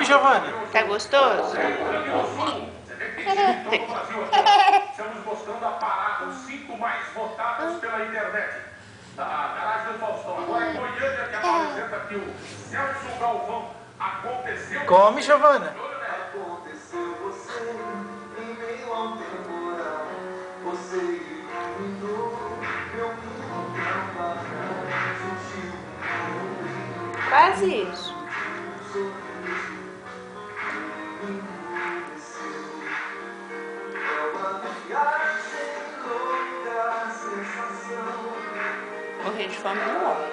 Come, Giovana. Tá gostoso? Estamos mostrando a parada, os 5 mais votados pela internet. Da garagem do Faustão. Agora é Goiânia que apresenta aqui o Celso Galvão. Aconteceu. Come, Giovana. Aconteceu você em meio ao temporal. Você iluminou meu mundo sutil. Quase isso. Morrer de fome não morre.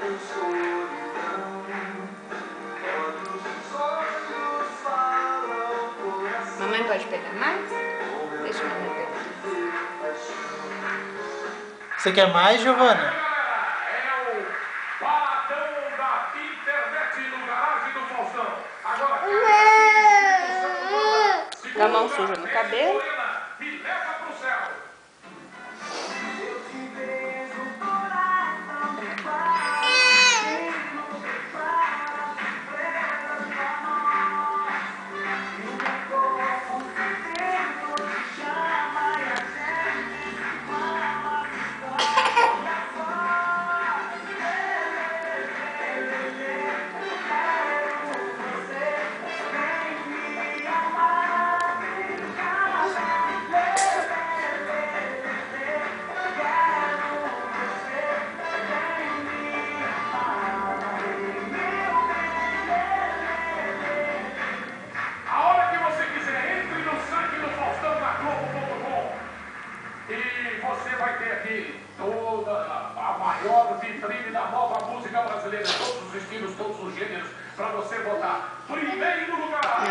Mamãe pode pegar mais? Deixa a mamãe pegar. Você quer mais, Giovana? É o paradão da internet no garagem do Faustão. Agora, Com a mão suja no cabelo. me leva pro céu. Você vai ter aqui toda a maior vitrine da nova música brasileira, todos os estilos, todos os gêneros, para você votar primeiro lugar.